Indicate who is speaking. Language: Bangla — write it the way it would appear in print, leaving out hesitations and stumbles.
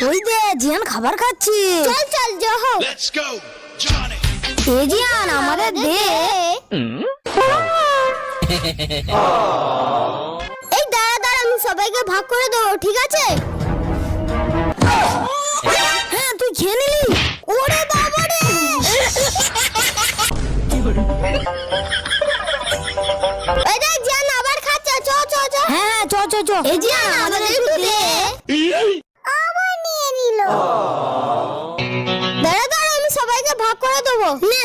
Speaker 1: ওই দে জিয়ান খাবার খাচ্ছে।
Speaker 2: চল চল যাও।
Speaker 3: Let's go, Johnny.
Speaker 1: এ জিয়ান আমাদের দে।
Speaker 2: এই দাঁড়া দাঁড়া, আমি সবাইকে ভাগ করে দেবো, ঠিক আছে?
Speaker 1: হ্যাঁ তুই খেয়ে নিলি?
Speaker 2: ওরে বাবা রে! এই দেখ জিয়ান আবার খাচ্ছে, চ চ চ।
Speaker 1: হ্যাঁ চ চ চ। এই জিয়ান আমাদের একটু দে।
Speaker 2: আবার নিয়ে নিল। দাঁড়া দাঁড়া, আমি সবাইকে ভাগ করে দেবো।
Speaker 1: নে